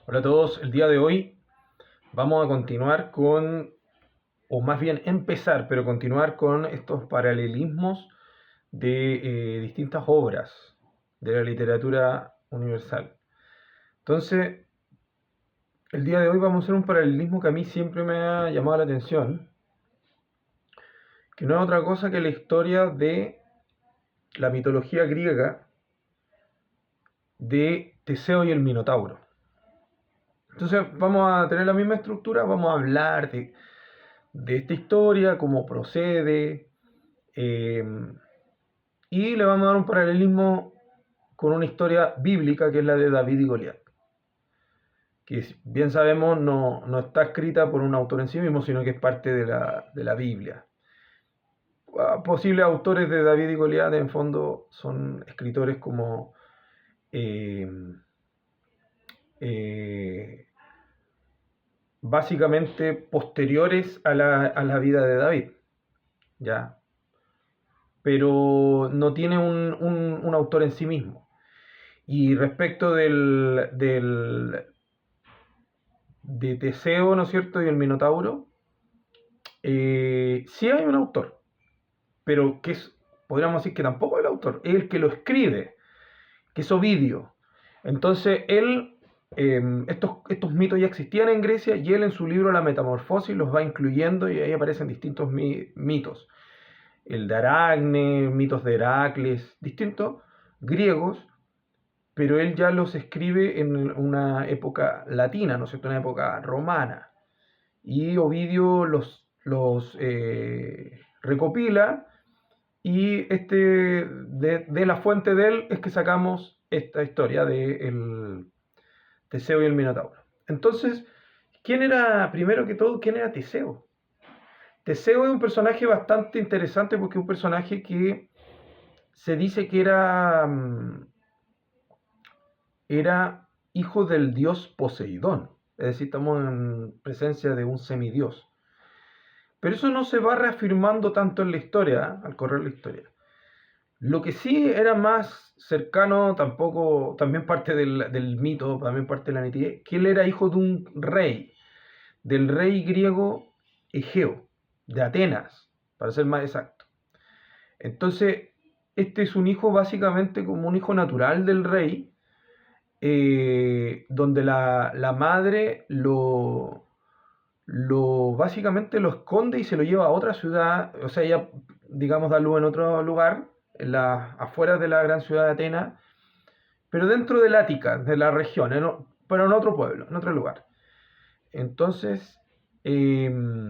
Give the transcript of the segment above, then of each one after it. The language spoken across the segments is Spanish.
Hola a todos, el día de hoy vamos a continuar o más bien empezar, pero continuar con estos paralelismos de distintas obras de la literatura universal. Entonces, el día de hoy vamos a hacer un paralelismo que a mí siempre me ha llamado la atención, que no es otra cosa que la historia de la mitología griega de Teseo y el Minotauro. Entonces, vamos a tener la misma estructura, vamos a hablar de esta historia, cómo procede, eh, y le vamos a dar un paralelismo con una historia bíblica que es la de David y Goliat, que bien sabemos no está escrita por un autor en sí mismo, sino que es parte de la Biblia. Posibles autores de David y Goliat en fondo son escritores como eh, eh, básicamente posteriores a la vida de David, ¿ya? Pero no tiene un autor en sí mismo. Y respecto de Teseo, ¿no es cierto? Y el Minotauro, sí hay un autor, pero podríamos decir que tampoco es el autor, es el que lo escribe, que es Ovidio. Entonces, estos mitos ya existían en Grecia y él en su libro La Metamorfosis los va incluyendo y ahí aparecen distintos mitos. El de Aracne, mitos de Heracles, distintos griegos, pero él ya los escribe en una época latina, ¿no es cierto? Una época romana. Y Ovidio los recopila y de la fuente de él es que sacamos esta historia de el Teseo y el Minotauro. Entonces, primero que todo, quién era Teseo? Teseo es un personaje bastante interesante porque es un personaje que se dice que era hijo del dios Poseidón, es decir, estamos en presencia de un semidios. Pero eso no se va reafirmando tanto en la historia, al correr la historia. Lo que sí era más cercano, tampoco, también parte del mito, también parte de la mitología, que él era hijo de un rey, del rey griego Egeo, de Atenas, para ser más exacto. Entonces, este es un hijo básicamente como un hijo natural del rey, donde la madre básicamente lo esconde y se lo lleva a otra ciudad, o sea, ella, digamos, da luz en otro lugar, en las afueras de la gran ciudad de Atenas, pero dentro del Ática, de la región, pero en otro pueblo, en otro lugar. Entonces, eh,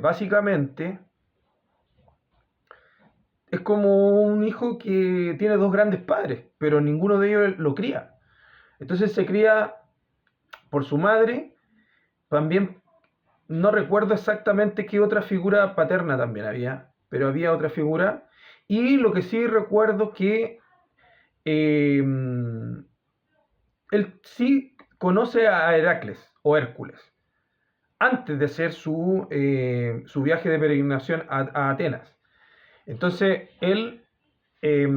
básicamente, es como un hijo que tiene dos grandes padres, pero ninguno de ellos lo cría. Entonces se cría por su madre, también no recuerdo exactamente qué otra figura paterna también había, pero había otra figura. Y lo que sí recuerdo que eh, él sí conoce a Heracles o Hércules antes de hacer su viaje de peregrinación a Atenas. Entonces él eh,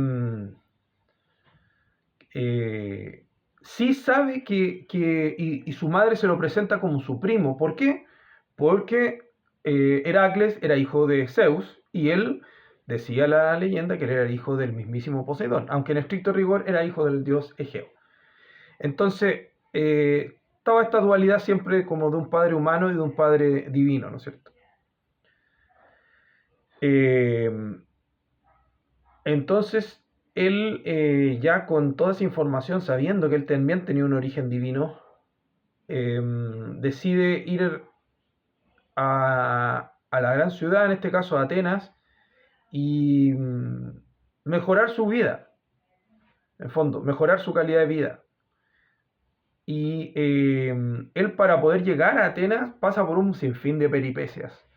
eh, sí sabe y su madre se lo presenta como su primo. ¿Por qué? Porque Heracles era hijo de Zeus y él decía la leyenda que él era el hijo del mismísimo Poseidón, aunque en estricto rigor era hijo del dios Egeo. Entonces, estaba esta dualidad siempre como de un padre humano y de un padre divino, ¿no es cierto? Eh, entonces, él ya con toda esa información, sabiendo que él también tenía un origen divino, decide ir a la gran ciudad, en este caso a Atenas, y mejorar su vida, en fondo, mejorar su calidad de vida. Y él para poder llegar a Atenas pasa por un sinfín de peripecias.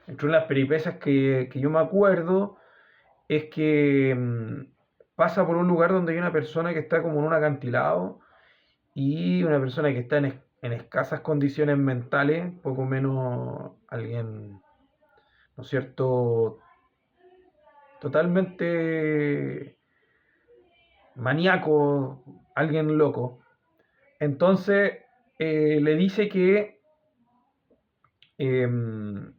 Entre las peripecias que yo me acuerdo es que pasa por un lugar donde hay una persona que está como en un acantilado y una persona que está en escasas condiciones mentales, poco menos alguien, ¿no es cierto?, totalmente maníaco, alguien loco. Entonces le dice em,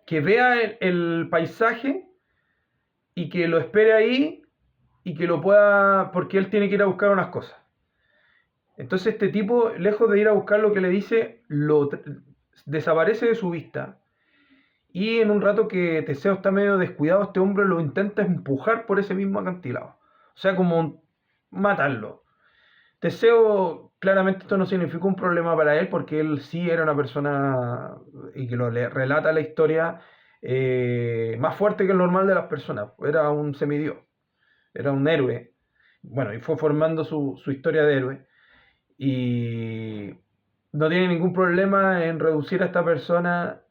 que vea el paisaje y que lo espere ahí y que lo pueda, porque él tiene que ir a buscar unas cosas. Entonces este tipo, lejos de ir a buscar lo que le dice, desaparece de su vista. Y en un rato que Teseo está medio descuidado, este hombre lo intenta empujar por ese mismo acantilado. O sea, como matarlo. Teseo, claramente esto no significó un problema para él porque él sí era una persona, y que le relata la historia, más fuerte que el normal de las personas. Era un semidios, era un héroe. Bueno, y fue formando su historia de héroe. Y no tiene ningún problema en reducir a esta persona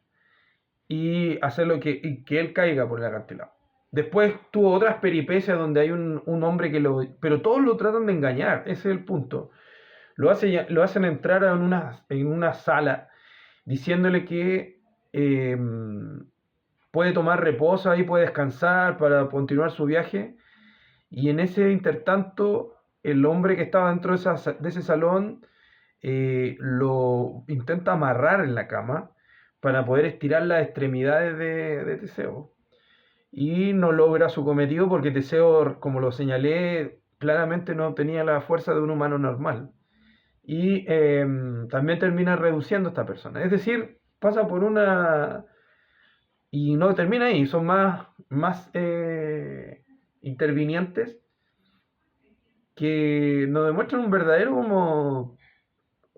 y hacerlo y que él caiga por el acantilado. Después tuvo otras peripecias donde hay un hombre que lo... Pero todos lo tratan de engañar, ese es el punto. Lo hacen entrar en una sala diciéndole que puede tomar reposo ahí, puede descansar para continuar su viaje. Y en ese intertanto, el hombre que estaba dentro de ese salón lo intenta amarrar en la cama para poder estirar las extremidades de Teseo. Y no logra su cometido porque Teseo, como lo señalé, claramente no tenía la fuerza de un humano normal. Y también termina reduciendo a esta persona. Es decir, pasa por una... Y no termina ahí, son más intervinientes que nos demuestran un verdadero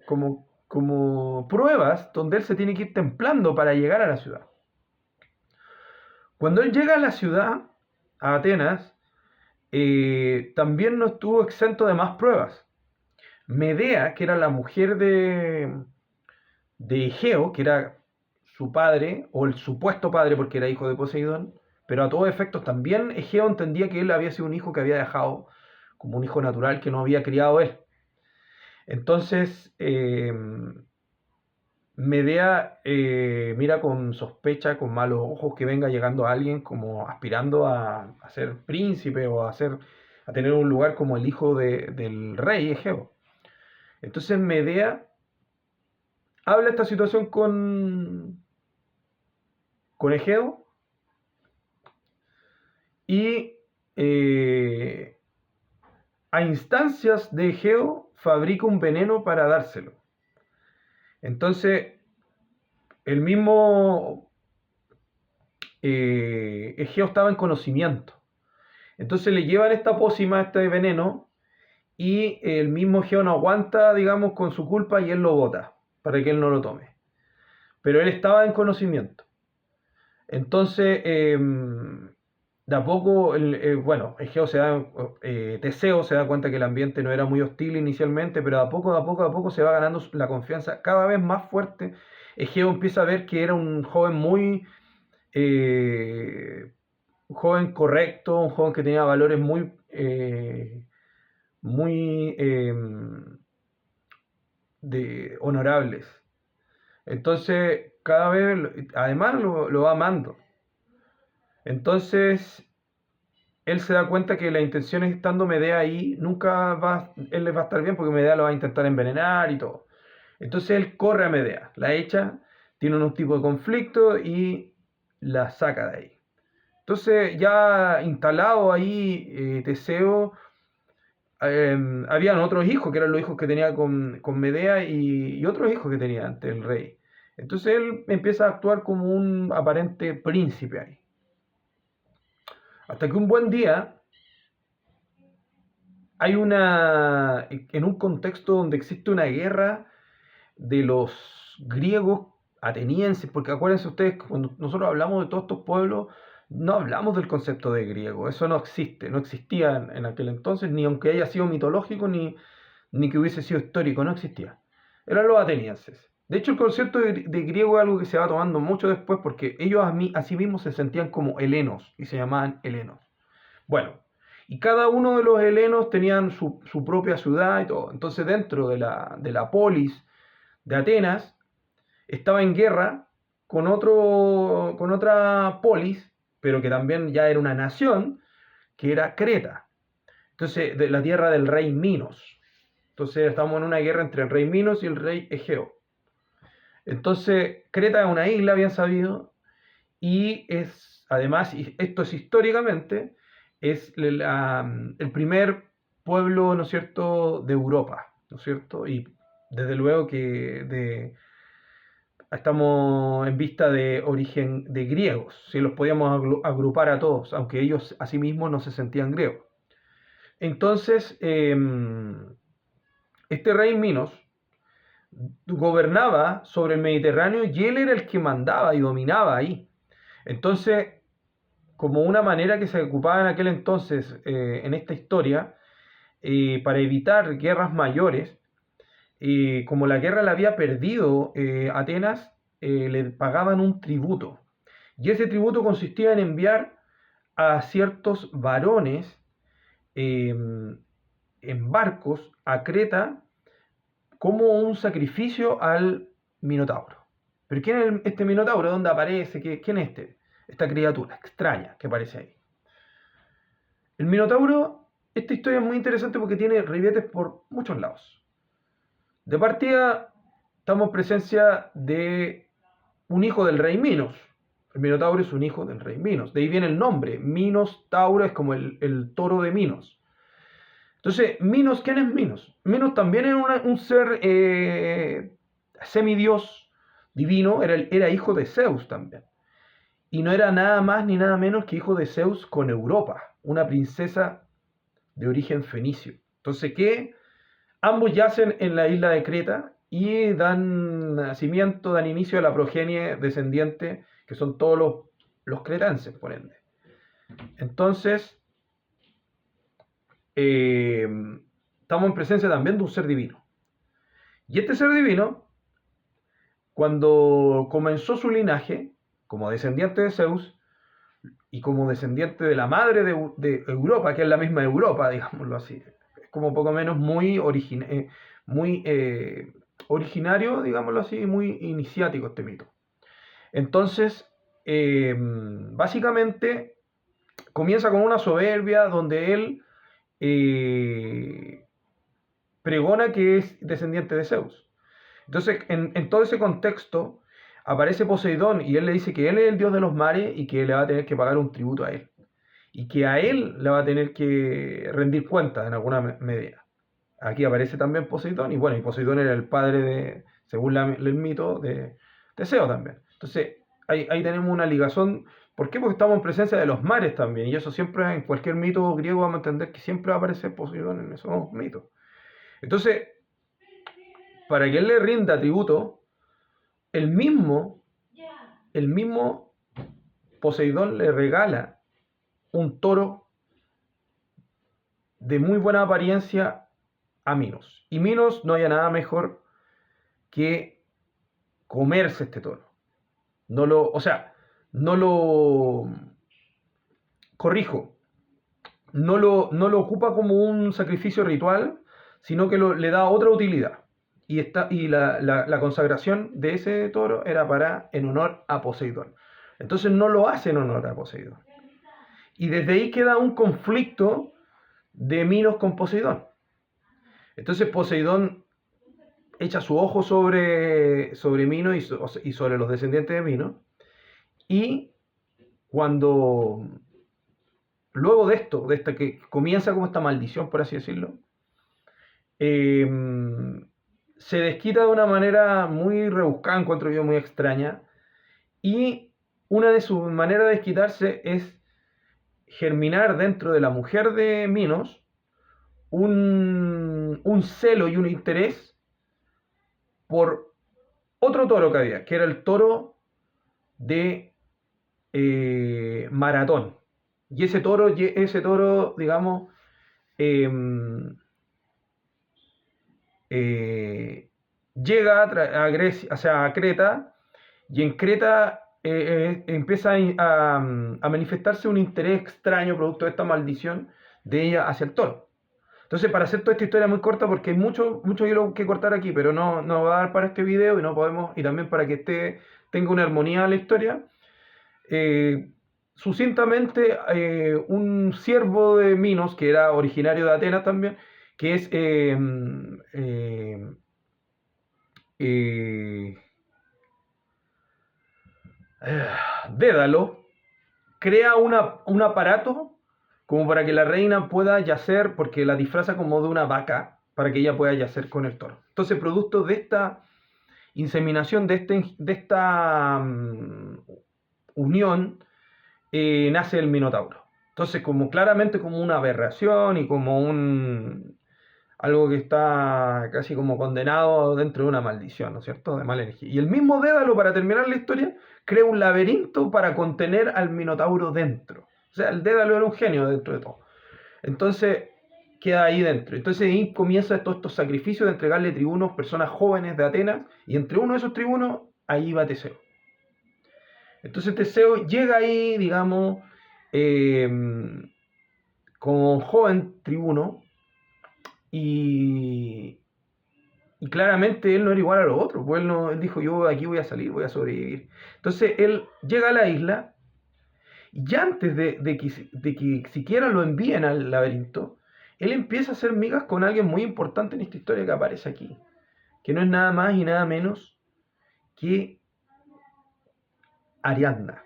como pruebas donde él se tiene que ir templando para llegar a la ciudad. Cuando él llega a la ciudad, a Atenas, también no estuvo exento de más pruebas. Medea, que era la mujer de Egeo, que era su padre, o el supuesto padre porque era hijo de Poseidón, pero a todos efectos también Egeo entendía que él había sido un hijo que había dejado como un hijo natural que no había criado él. Entonces, Medea mira con sospecha, con malos ojos que venga llegando alguien como aspirando a ser príncipe o a tener un lugar como el hijo del rey Egeo. Entonces Medea habla esta situación con Egeo y a instancias de Egeo fabrica un veneno para dárselo. Entonces, el mismo Egeo estaba en conocimiento. Entonces le llevan esta pócima, este veneno, y el mismo Egeo no aguanta, digamos, con su culpa y él lo bota para que él no lo tome. Pero él estaba en conocimiento. Entonces, de a poco, bueno, Teseo se da cuenta que el ambiente no era muy hostil inicialmente, pero de a poco se va ganando la confianza cada vez más fuerte. Egeo empieza a ver que era un joven un joven correcto, un joven que tenía valores muy honorables. Entonces, cada vez, además lo va amando. Entonces, él se da cuenta que la intención es estando Medea ahí, nunca él le va a estar bien porque Medea lo va a intentar envenenar y todo. Entonces él corre a Medea, la echa, tiene unos tipos de conflicto y la saca de ahí. Entonces ya instalado ahí Teseo, habían otros hijos, que eran los hijos que tenía con Medea y otros hijos que tenía ante el rey. Entonces él empieza a actuar como un aparente príncipe ahí. Hasta que un buen día en un contexto donde existe una guerra de los griegos atenienses, porque acuérdense ustedes, cuando nosotros hablamos de todos estos pueblos, no hablamos del concepto de griego, eso no existe, no existía en aquel entonces, ni aunque haya sido mitológico, ni que hubiese sido histórico, no existía. Eran los atenienses. De hecho, el concepto de griego es algo que se va tomando mucho después, porque ellos a sí mismos se sentían como helenos, y se llamaban helenos. Bueno, y cada uno de los helenos tenían su propia ciudad y todo. Entonces, dentro de la polis de Atenas, estaba en guerra con otra polis, pero que también ya era una nación, que era Creta. Entonces, de la tierra del rey Minos. Entonces, estamos en una guerra entre el rey Minos y el rey Egeo. Entonces, Creta es una isla, bien sabido, y es, además, y esto es históricamente, es el primer pueblo, ¿no es cierto?, de Europa, ¿no es cierto? Y desde luego que estamos en vista de origen de griegos, si los podíamos agrupar a todos, aunque ellos a sí mismos no se sentían griegos. Entonces, este rey Minos gobernaba sobre el Mediterráneo y él era el que mandaba y dominaba ahí. Entonces, como una manera que se ocupaba en aquel entonces en esta historia, para evitar guerras mayores, como la guerra la había perdido Atenas, le pagaban un tributo. Y ese tributo consistía en enviar a ciertos varones en barcos a Creta como un sacrificio al Minotauro. ¿Pero quién es este Minotauro? ¿Dónde aparece? ¿Quién es esta criatura extraña que aparece ahí? El Minotauro, esta historia es muy interesante porque tiene ribetes por muchos lados. De partida, estamos en presencia de un hijo del rey Minos. El Minotauro es un hijo del rey Minos. De ahí viene el nombre. Minos Tauro es como el toro de Minos. Entonces, Minos, ¿quién es Minos? Minos también era un ser semidios divino, era hijo de Zeus también. Y no era nada más ni nada menos que hijo de Zeus con Europa, una princesa de origen fenicio. Entonces, ¿qué? Ambos yacen en la isla de Creta y dan nacimiento, dan inicio a la progenie descendiente, que son todos los cretenses, por ende. Entonces, estamos en presencia también de un ser divino. Y este ser divino, cuando comenzó su linaje, como descendiente de Zeus, y como descendiente de la madre de Europa, que es la misma Europa, digámoslo así, es como poco menos muy, originario, digámoslo así, muy iniciático este mito. Entonces, básicamente, comienza con una soberbia donde él pregona que es descendiente de Zeus. Entonces, en todo ese contexto, aparece Poseidón y él le dice que él es el dios de los mares y que le va a tener que pagar un tributo a él. Y que a él le va a tener que rendir cuentas en alguna medida. Aquí aparece también Poseidón, y bueno, y Poseidón era el padre de, según el mito, de Teseo también. Entonces, ahí tenemos una ligación. ¿Por qué? Porque estamos en presencia de los mares también, y eso siempre, en cualquier mito griego vamos a entender que siempre va a aparecer Poseidón en esos mitos. Entonces, para que él le rinda tributo, el mismo Poseidón le regala un toro de muy buena apariencia a Minos. Y Minos no haya nada mejor que comerse este toro. No lo corrijo, no lo ocupa como un sacrificio ritual, sino que le da otra utilidad. Y la consagración de ese toro era en honor a Poseidón. Entonces no lo hace en honor a Poseidón. Y desde ahí queda un conflicto de Minos con Poseidón. Entonces Poseidón echa su ojo sobre Minos y sobre los descendientes de Minos. Y luego de esto que comienza como esta maldición, por así decirlo, se desquita de una manera muy rebuscada, encuentro yo, muy extraña. Y una de sus maneras de desquitarse es germinar dentro de la mujer de Minos un celo y un interés por otro toro que había, que era el toro de Maratón. Y ese toro, digamos, llega a Grecia, o sea, a Creta, y en Creta empieza a manifestarse un interés extraño producto de esta maldición de ella hacia el toro. Entonces, para hacer toda esta historia muy corta, porque hay mucho hilo que cortar aquí, pero no va a dar para este video y no podemos, y también para que tenga una armonía la historia, sucintamente, un siervo de Minos, que era originario de Atenas también, que es eh, Dédalo, crea un aparato como para que la reina pueda yacer, porque la disfraza como de una vaca, para que ella pueda yacer con el toro. Entonces, producto de esta inseminación, de esta unión, nace el Minotauro. Entonces, como claramente como una aberración y como algo que está casi como condenado dentro de una maldición, ¿no es cierto? De mala energía. Y el mismo Dédalo, para terminar la historia, crea un laberinto para contener al Minotauro dentro. O sea, el Dédalo era un genio dentro de todo. Entonces, queda ahí dentro. Entonces ahí comienza todos estos sacrificios de entregarle tribunos, personas jóvenes de Atenas, y entre uno de esos tribunos, ahí va Teseo. Entonces Teseo llega ahí, digamos, eh, como joven tribuno, y, y claramente él no era igual a los otros, pues él dijo, yo aquí voy a salir, voy a sobrevivir. Entonces él llega a la isla, y ya antes de que siquiera lo envíen al laberinto, él empieza a hacer migas con alguien muy importante en esta historia que aparece aquí, que no es nada más y nada menos que Ariadna.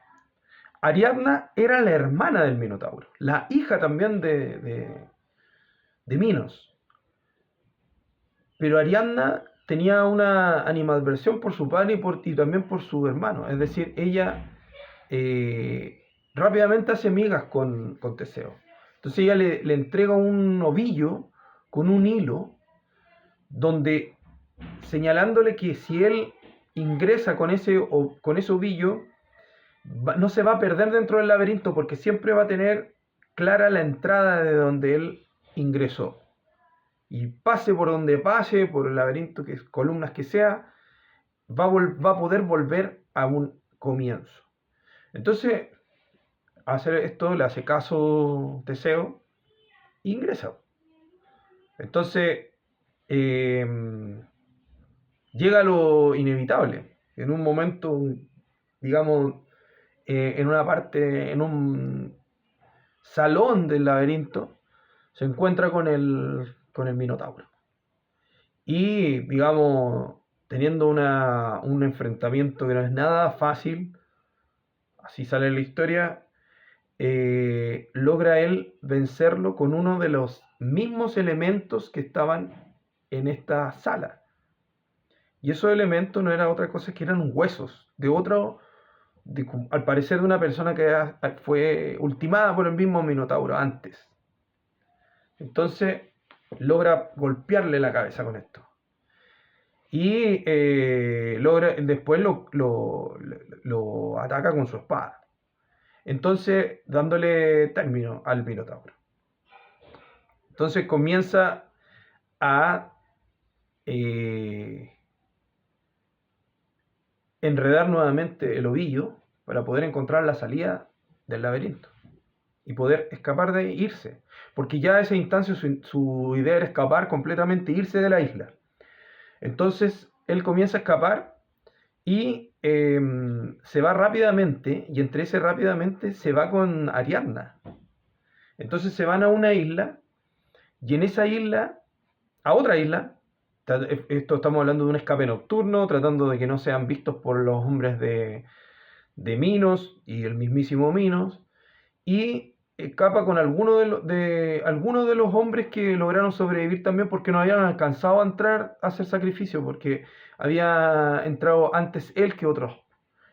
Ariadna era la hermana del Minotauro, la hija también de Minos. Pero Ariadna tenía una animadversión por su padre y también por su hermano. Es decir, ella rápidamente hace migas con Teseo. Entonces ella le entrega un ovillo con un hilo, donde señalándole que si él ingresa con ese ovillo, no se va a perder dentro del laberinto, porque siempre va a tener clara la entrada de donde él ingresó. Y pase por donde pase, por el laberinto, que columnas que sea, va a poder volver a un comienzo. Entonces, a hacer esto le hace caso Teseo e ingresa. Entonces, eh, llega lo inevitable. En un momento, digamos, en una parte, en un salón del laberinto, se encuentra con el Minotauro. Y, digamos, teniendo un enfrentamiento que no es nada fácil, así sale la historia, logra él vencerlo con uno de los mismos elementos que estaban en esta sala. Y esos elementos no eran otra cosa que eran huesos de otro, al parecer de una persona que fue ultimada por el mismo Minotauro antes. Entonces logra golpearle la cabeza con esto. Y después lo ataca con su espada. Entonces, dándole término al Minotauro. Entonces comienza a enredar nuevamente el ovillo para poder encontrar la salida del laberinto y poder escapar de irse. Porque ya a esa instancia su idea era escapar completamente, irse de la isla. Entonces él comienza a escapar y se va rápidamente, y entre ese rápidamente se va con Ariadna. Entonces se van a una isla, y en esa isla, a otra isla, esto estamos hablando de un escape nocturno, tratando de que no sean vistos por los hombres de Minos y el mismísimo Minos, y escapa con algunos de los hombres que lograron sobrevivir también, porque no habían alcanzado a entrar a hacer sacrificio, porque había entrado antes él que otros.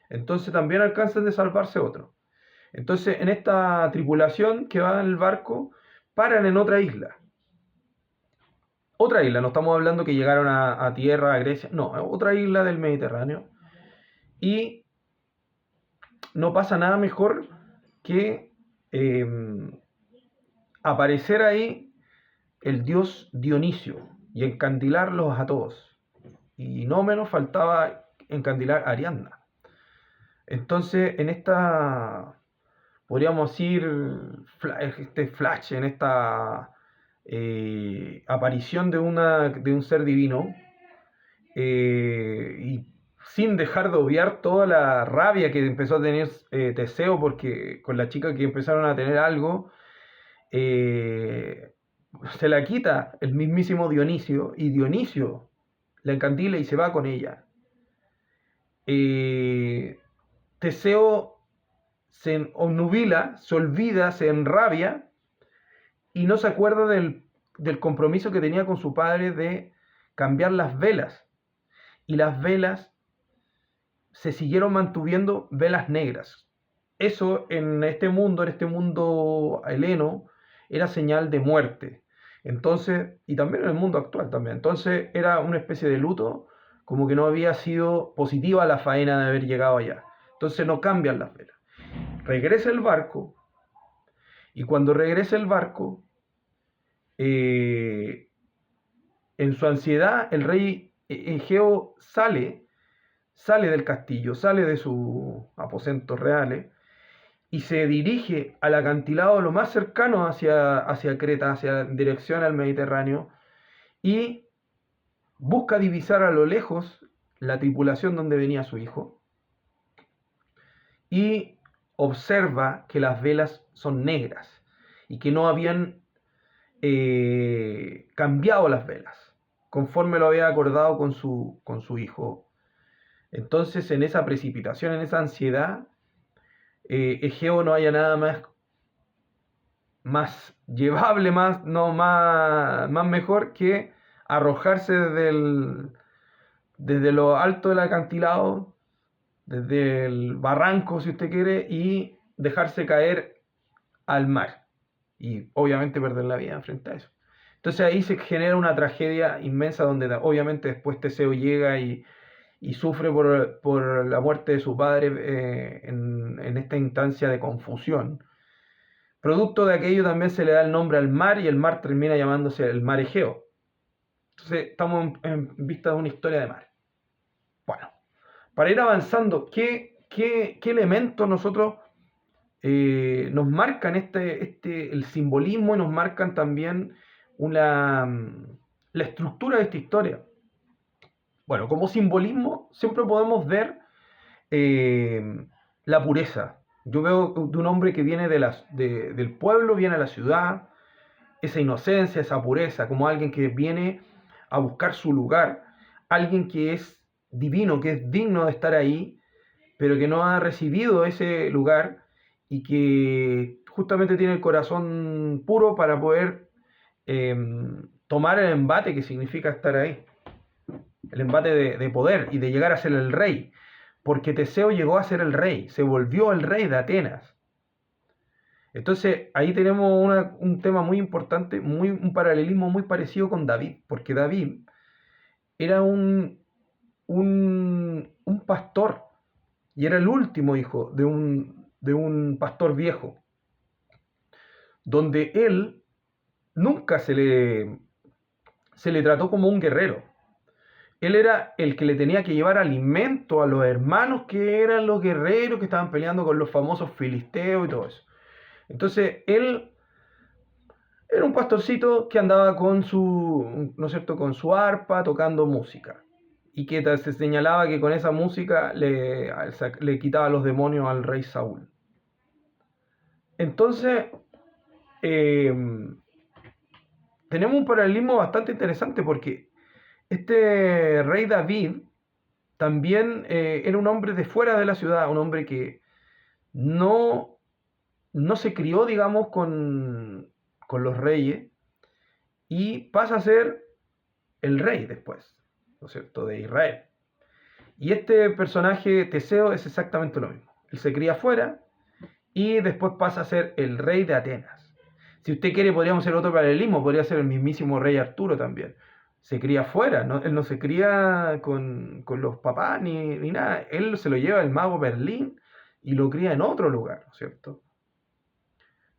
Entonces también alcanzan de salvarse otros. Entonces en esta tripulación que va en el barco, paran en otra isla. Otra isla, no estamos hablando que llegaron a tierra, a Grecia, no, otra isla del Mediterráneo. Y no pasa nada mejor que aparecer ahí el dios Dionisio y encandilarlos a todos. Y no menos faltaba encandilar a Ariadna. Entonces, en esta, podríamos decir, este flash, en esta aparición de un ser divino, y sin dejar de obviar toda la rabia que empezó a tener Teseo porque con la chica que empezaron a tener algo, eh, se la quita el mismísimo Dionisio y Dionisio la encandila y se va con ella. Eh, Teseo se obnubila, se olvida, se enrabia y no se acuerda del compromiso que tenía con su padre de cambiar las velas. Y las velas se siguieron manteniendo velas negras. Eso en este mundo heleno, era señal de muerte. Entonces, y también en el mundo actual también. Entonces era una especie de luto, como que no había sido positiva la faena de haber llegado allá. Entonces no cambian las velas. Regresa el barco, y cuando regresa el barco, eh, en su ansiedad, el rey Egeo sale del castillo, sale de sus aposentos reales y se dirige al acantilado lo más cercano hacia Creta, hacia dirección al Mediterráneo, y busca divisar a lo lejos la tripulación donde venía su hijo y observa que las velas son negras y que no habían cambiado las velas conforme lo había acordado con su hijo. Entonces, en esa precipitación, en esa ansiedad, Egeo no haya nada más llevable, más mejor que arrojarse desde lo alto del acantilado, desde el barranco, si usted quiere, y dejarse caer al mar. Y obviamente perder la vida frente a eso. Entonces ahí se genera una tragedia inmensa donde obviamente después Teseo llega y sufre por la muerte de su padre en esta instancia de confusión. Producto de aquello también se le da el nombre al mar y el mar termina llamándose el mar Egeo. Entonces estamos en vista de una historia de mar. Bueno, para ir avanzando, ¿qué elementos nosotros nos marcan el simbolismo y nos marcan también la estructura de esta historia? Bueno, como simbolismo siempre podemos ver la pureza. Yo veo de un hombre que viene del pueblo, viene a la ciudad, esa inocencia, esa pureza, como alguien que viene a buscar su lugar, alguien que es divino, que es digno de estar ahí, pero que no ha recibido ese lugar y que justamente tiene el corazón puro para poder eh, tomar el embate que significa estar ahí, el embate de poder y de llegar a ser el rey, porque Teseo llegó a ser el rey, se volvió el rey de Atenas. Entonces ahí tenemos un tema muy importante, un paralelismo muy parecido con David, porque David era un pastor y era el último hijo de un pastor viejo, donde él nunca se le trató como un guerrero. Él era el que le tenía que llevar alimento a los hermanos que eran los guerreros que estaban peleando con los famosos filisteos y todo eso. Entonces él era un pastorcito que andaba con su, ¿no es cierto?, con su arpa tocando música. Y que se señalaba que con esa música le quitaba los demonios al rey Saúl. Entonces, eh, tenemos un paralelismo bastante interesante porque este rey David también era un hombre de fuera de la ciudad, un hombre que no, no se crió, digamos, con los reyes y pasa a ser el rey después, ¿no es cierto?, de Israel. Y este personaje, Teseo, es exactamente lo mismo. Él se cría afuera y después pasa a ser el rey de Atenas. Si usted quiere, podríamos hacer otro paralelismo, podría ser el mismísimo rey Arturo también. Se cría afuera, ¿no? Él no se cría con los papás ni nada. Él se lo lleva el mago Berlín y lo cría en otro lugar, ¿no es cierto?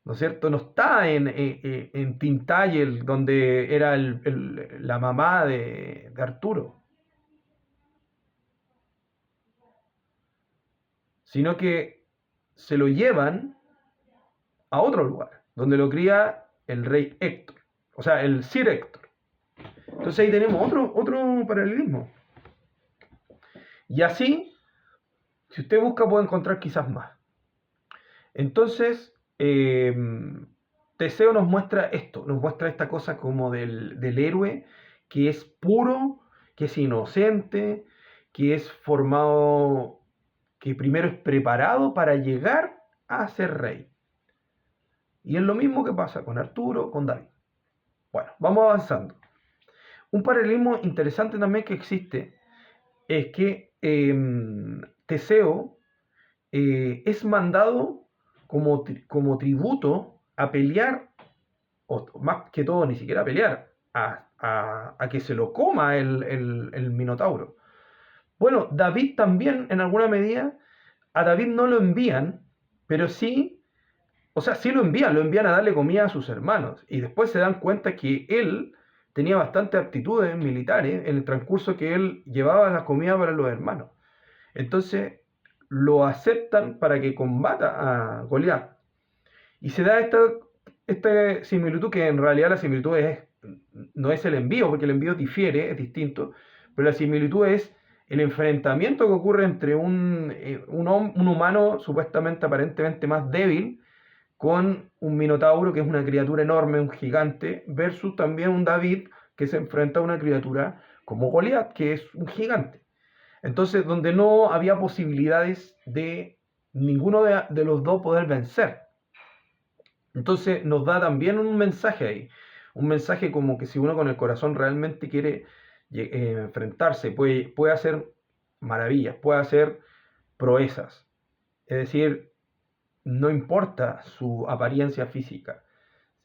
¿No es cierto? No está en Tintagel, donde era la mamá de Arturo, sino que se lo llevan a otro lugar, donde lo cría el rey Héctor, o sea, el Sir Héctor. Entonces ahí tenemos otro paralelismo. Y así, si usted busca, puede encontrar quizás más. Entonces, Teseo nos muestra esto, nos muestra esta cosa como del héroe que es puro, que es inocente, que es formado, que primero es preparado para llegar a ser rey. Y es lo mismo que pasa con Arturo, con David. Bueno, vamos avanzando. Un paralelismo interesante también que existe es que Teseo es mandado como tributo a pelear, o más que todo, ni siquiera a pelear, a que se lo coma el Minotauro. Bueno, David también, en alguna medida, a David no lo envían, pero sí, o sea, sí lo envían a darle comida a sus hermanos, y después se dan cuenta que él tenía bastantes aptitudes militares en el transcurso que él llevaba la comida para los hermanos. Entonces lo aceptan para que combata a Goliat. Y se da esta similitud, que en realidad la similitud no es el envío, porque el envío difiere, es distinto, pero la similitud es el enfrentamiento que ocurre entre un humano supuestamente aparentemente más débil con un minotauro, que es una criatura enorme, un gigante, versus también un David que se enfrenta a una criatura como Goliat, que es un gigante. Entonces, donde no había posibilidades de ninguno de los dos poder vencer. Entonces, nos da también un mensaje ahí. Un mensaje como que si uno con el corazón realmente quiere enfrentarse, puede hacer maravillas, puede hacer proezas. Es decir, no importa su apariencia física.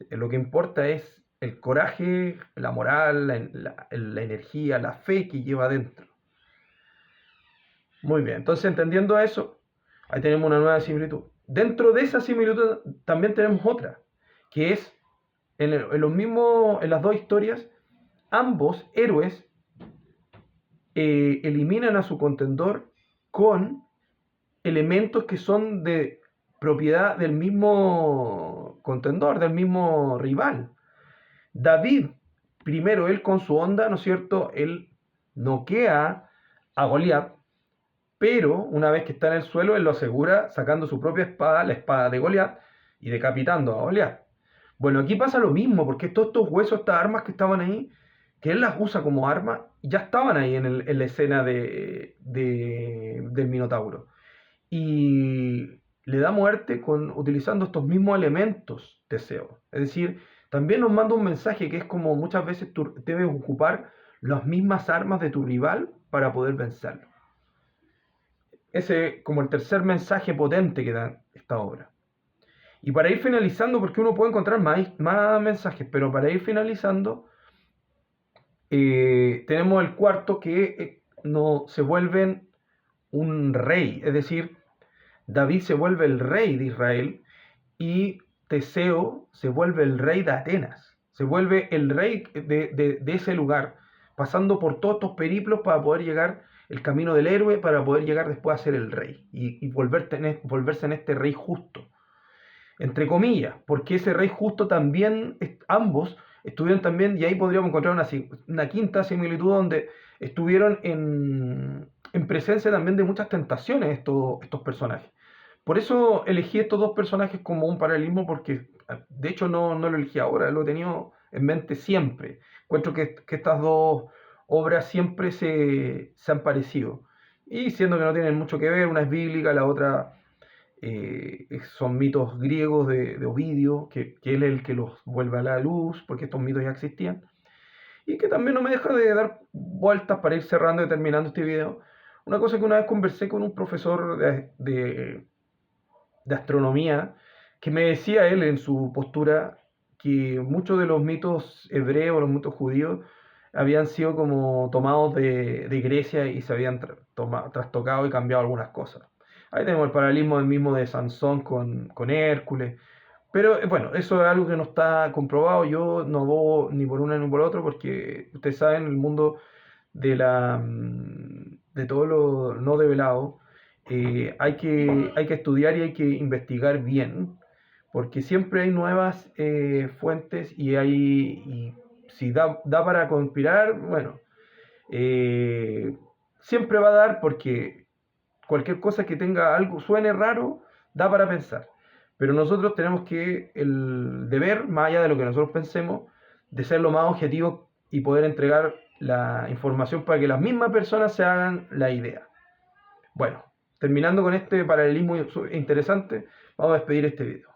Lo que importa es el coraje, la moral, la energía, la fe que lleva dentro. Muy bien, entonces entendiendo eso, ahí tenemos una nueva similitud. Dentro de esa similitud también tenemos otra, que es en las dos historias, ambos héroes eliminan a su contendor con elementos que son de propiedad del mismo contendor, del mismo rival. David, primero él con su onda, ¿no es cierto? Él noquea a Goliat, pero una vez que está en el suelo, él lo asegura sacando su propia espada, la espada de Goliat, y decapitando a Goliat. Bueno, aquí pasa lo mismo, porque todos estos huesos, estas armas que estaban ahí, que él las usa como arma, ya estaban ahí en la escena del Minotauro. Y le da muerte utilizando estos mismos elementos, Teseo. Es decir, también nos manda un mensaje que es como muchas veces tú debes ocupar las mismas armas de tu rival para poder vencerlo. Ese como el tercer mensaje potente que da esta obra. Y para ir finalizando, porque uno puede encontrar más mensajes, pero para ir finalizando, tenemos el cuarto que no, se vuelven un rey, es decir, David se vuelve el rey de Israel y Teseo se vuelve el rey de Atenas, se vuelve el rey de ese lugar, pasando por todos estos periplos para poder llegar el camino del héroe, para poder llegar después a ser el rey y volverse en este rey justo, entre comillas, porque ese rey justo también, ambos estuvieron también, y ahí podríamos encontrar una quinta similitud donde estuvieron en presencia también de muchas tentaciones estos personajes. Por eso elegí estos dos personajes como un paralelismo, porque de hecho no lo elegí ahora, lo he tenido en mente siempre. Encuentro que estas dos obras siempre se han parecido. Y siendo que no tienen mucho que ver, una es bíblica, la otra son mitos griegos de Ovidio, que él es el que los vuelve a la luz, porque estos mitos ya existían. Y que también no me deja de dar vueltas para ir cerrando y terminando este video. Una cosa que una vez conversé con un profesor de astronomía, que me decía él en su postura que muchos de los mitos hebreos, los mitos judíos, habían sido como tomados de Grecia y se habían trastocado y cambiado algunas cosas. Ahí tenemos el paralelismo del mismo de Sansón con Hércules. Pero bueno, eso es algo que no está comprobado. Yo no voy ni por uno ni por otro, porque ustedes saben, el mundo de todo lo no develado, hay que estudiar y hay que investigar bien, porque siempre hay nuevas fuentes y si da para conspirar, bueno, siempre va a dar, porque cualquier cosa que tenga algo, suene raro, da para pensar. Pero nosotros tenemos que el deber, más allá de lo que nosotros pensemos, de ser lo más objetivos y poder entregar la información para que las mismas personas se hagan la idea. Bueno, terminando con este paralelismo interesante, vamos a despedir este video.